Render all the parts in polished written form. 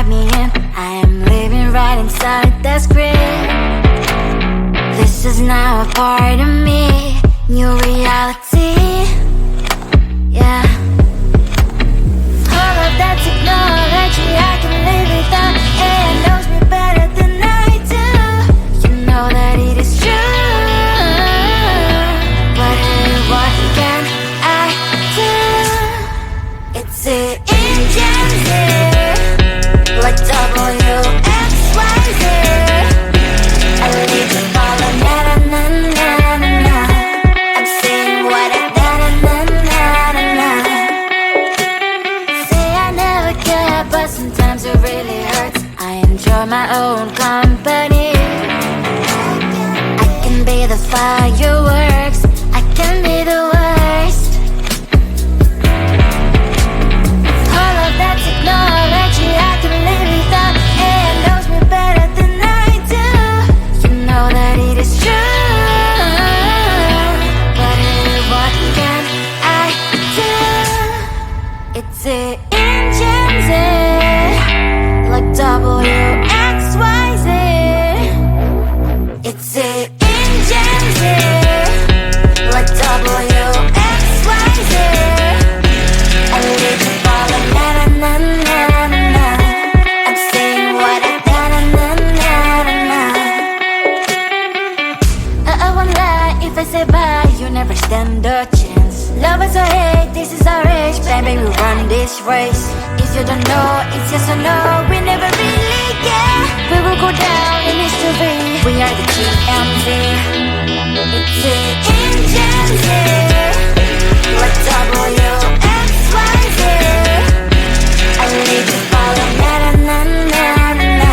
me in. I am living right inside the script. This is now a part of me, new reality. Yeah. All of that technology I can live without. AI knows me better than I do. You know that it is true. But hey, what can I do? It's the engines here, like WXYZ. I lead to follow, na na na na na na. I'm saying what I na na na na na na. Say I never care, but sometimes it really hurts. I enjoy my own company. I can be the fireworks, I can be the worst. All of that technology I can live without. AI knows me better than I do. You know that it is true. But hey, what can I do? It's the engines, like WXYZ. It's the engines, like WXYZ. I need to follow, na na na na na na. I'm saying what I na na na na na na. I won't lie if I say bye, you never stand a chance. Love is or hate, this is our age, baby, we run this race. If you don't know, it's yes or no, we never really care. We will go down in history, we are the GMZ. It's the engines here, like WXYZ. I need to follow, na na na na na na.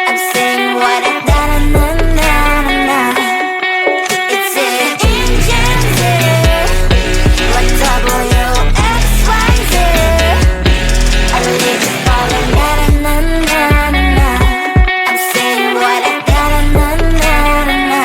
I'm saying what I na na na na na na. It's the engines here, like WXYZ. I need to follow, na na na na na na. I'm saying what I na na na na na na.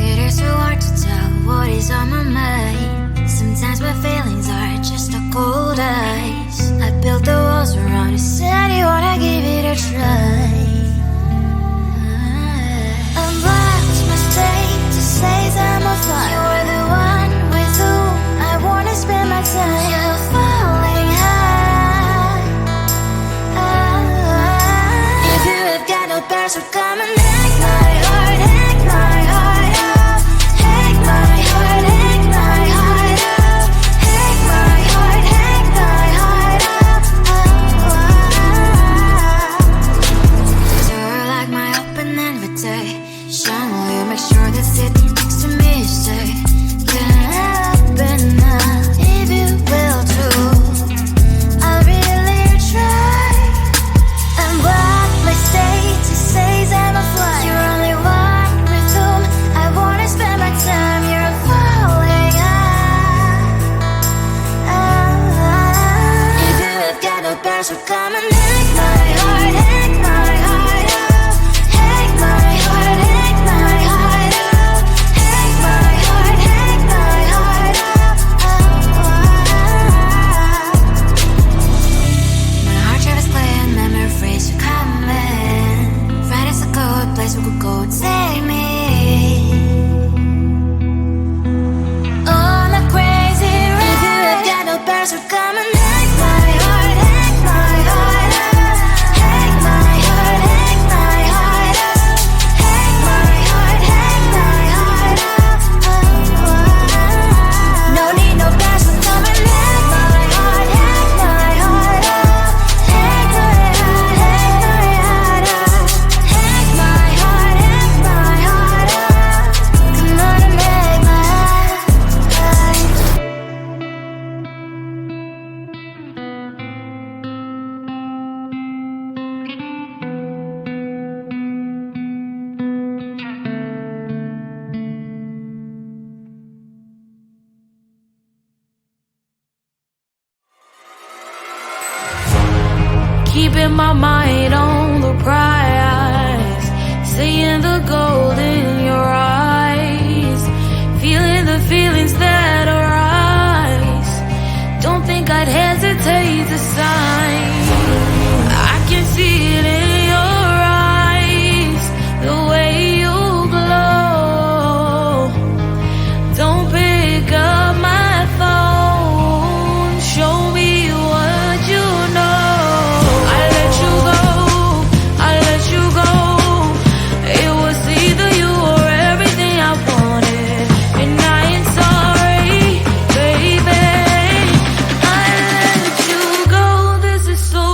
It is so hard to tell what is on my mind. Sometimes my feelings are just a cold ice. I built the walls around you, said you wanna give it a try. I'm lost, mistake to say I'm a fly. You're the one with whom I wanna spend my time. You're falling high. If you have got no bears, so come and hack my heart, hack my heart out. Hack my heart, hack my heart out. Hack my heart, hack my heart out. You're like my open invitation. Will you make sure that sitting next to me say, can happen now, if you will too. I'll really try. And what my state to say I'm a fly. You're only one with whom I wanna spend my time. You're falling high. If you have got no bears, so come and hack my heart, hack my heart out. Hack my heart, hack my heart out. the gold in your eyes, feeling the feelings that arise. Don't think I'd hesitate to sign. I can see it in your eyes, the way you glow. Don't pick up my phone, show me what you know. I let you go, I let you go. It was either you or everything I wanted, and I ain't sorry, baby. I let you go, this is so.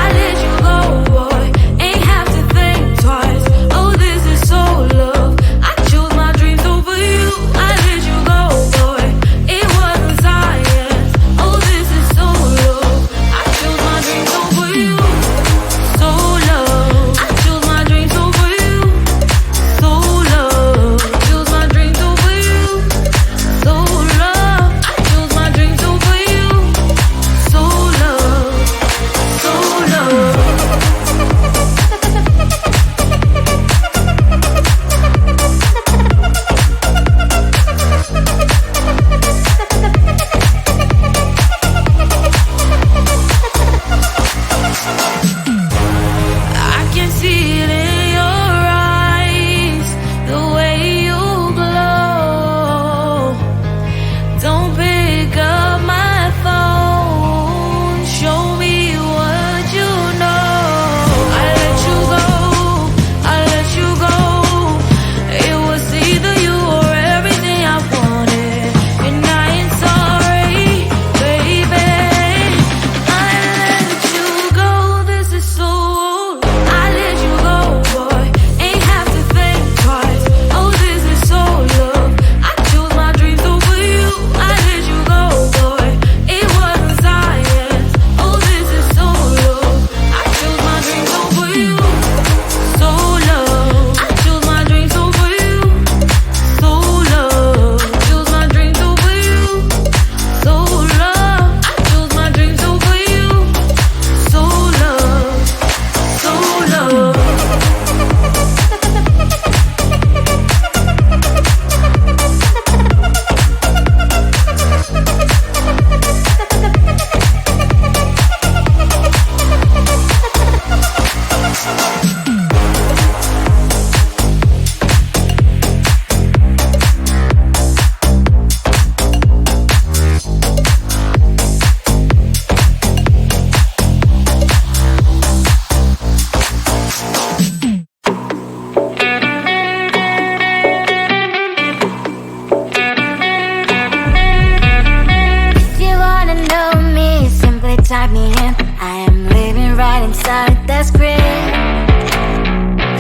I let you go, boy, ain't have to think twice. Oh, this is so love. I chose my dreams over you. I let you go, boy, it wasn't science. Oh, this is so love. I chose my dreams over you. So love. I chose my dreams over you. So love. Chose my dreams over you. So love. I chose my dreams over you. So love. So love. I can see it in your eyes, the way you glow. Don't pick up my phone, show me what you know. I let you go, I let you go. It was either you or everything I wanted, and I ain't sorry, baby. I let you go, this is so. I let you go, boy, ain't have to think twice. Oh, this is so love. I chose my dreams over you. I let you go, boy, it wasn't science. Oh, this is so love. I chose my dreams over you. So love. I chose my dreams over you. So love. Chose my dreams over you. So love. I chose my dreams over you. So love. So love. If you wanna know me, simply type me in. I am living right inside the screen.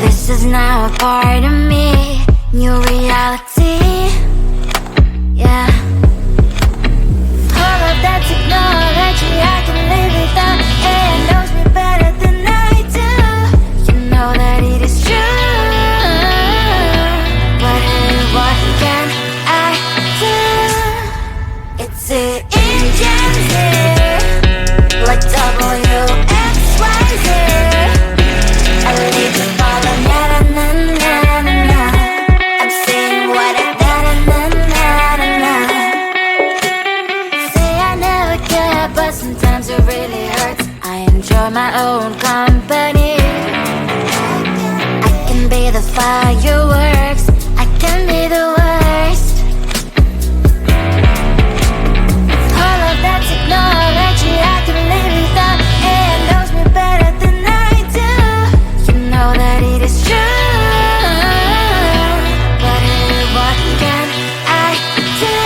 This is now a part of me, new reality. Yeah. All of that technology I can live without. It knows me better than I do. You know that it is true. But hey, what can I do? It's the engines here, like WXYZ. I need to follow, na na na na na na. I'm saying what I na na na na na na. Say I never care, but sometimes it really hurts. I enjoy my own company. I can be the fireworks, I can be the worst. All of that technology I can live without. It knows me better than I do. You know that it is true. But hey, what can I do?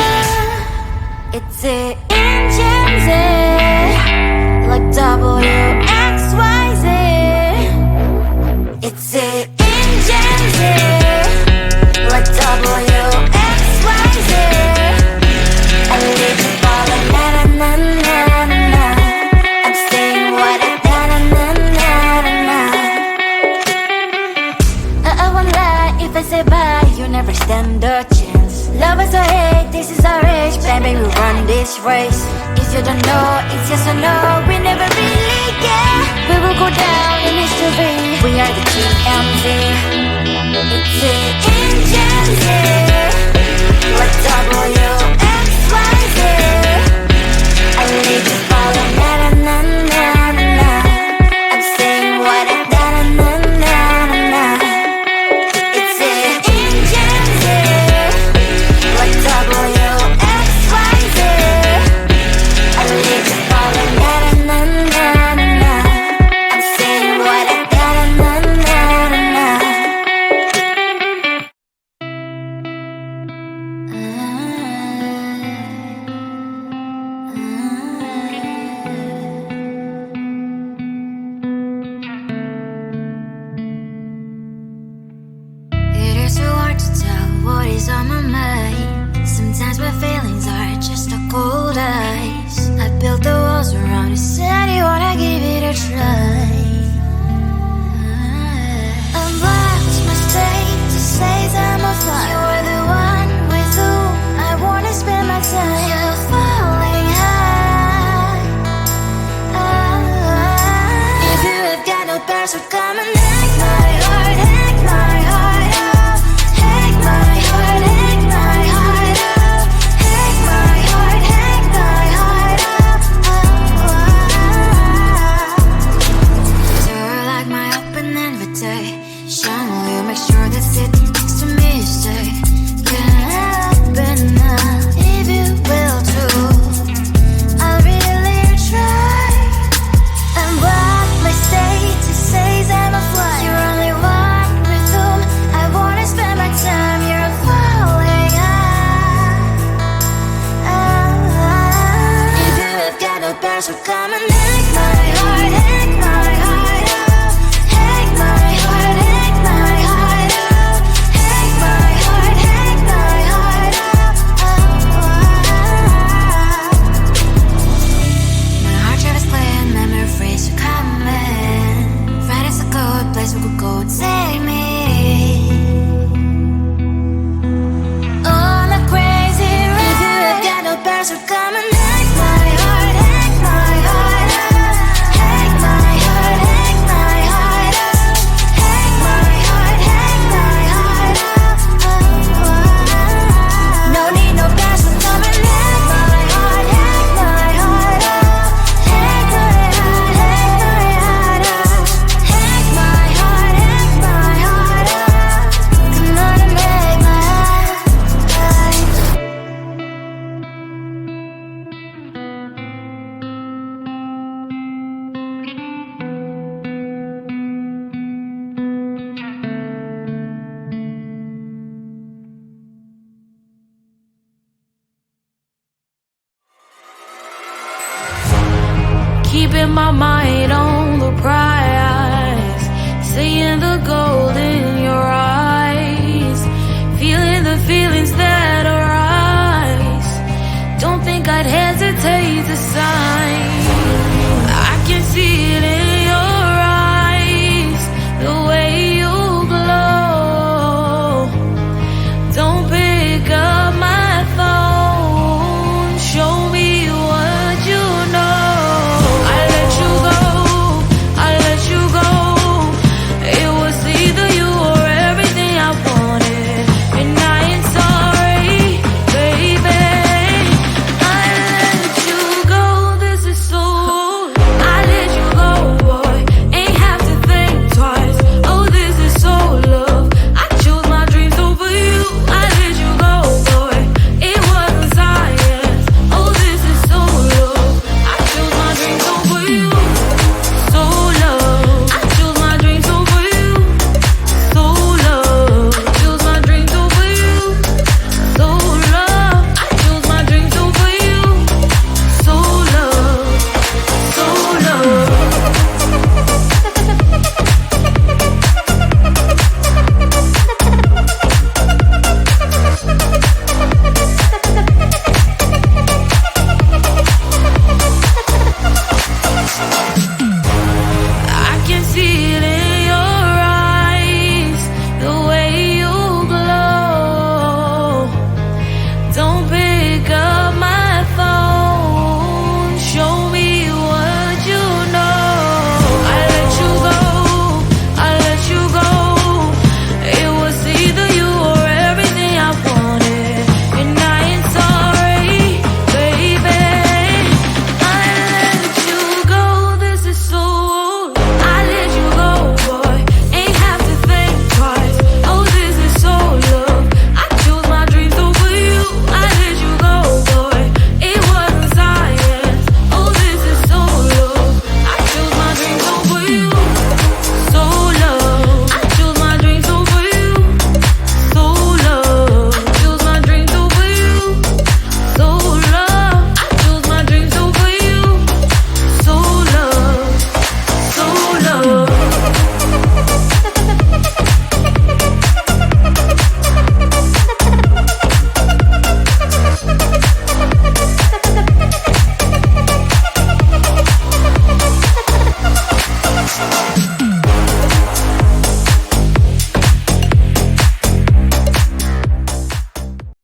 It's the engines, like WXYZ. It's the engines, like WXYZ. I need to follow, na na na na na na. I'm saying what I na na na na na na. I won't lie if I say bye, you never stand a chance. Love us or hate, this is our age, baby, we run this race. If you don't know, it's yes or no, we never really care. We will go down in history, we are the TMZ. what is on my mind. Sometimes my feelings are just a cold ice. I built the walls around you, said you wanna give it a try. I watched my state to say I'm a fly. You're the one with whom I wanna spend my time. You're falling high. If you have got no bears, so come and hack my heart, hack my heart out. Hack my heart, hack my heart out. Hack my heart, hack my heart out. You're like my open invitation. Will you make sure that sitting next to me you say, can happen now, if you will too. I'll really try. And what my state to say I'm a fly. You're only one with whom I wanna spend my time. You're falling high. If you have got no bears, so come and hack my heart, hack my heart out. Hack my heart, hack my heart out. Hack my heart, hack my heart out. My heart drive is clear and memory freeze, you're coming. Right is a good place we could go, take me on a crazy ride. If you have got no bears, so come and hack my heart, hack my heart out. Hack my heart, hack my heart out. Hack my heart, hack my heart out. No need no bears, so come and hack my heart, hack my heart out. Hack my heart, hack my heart out. Hack my heart, hack my heart out. Come on and make my heart. Keep in my mind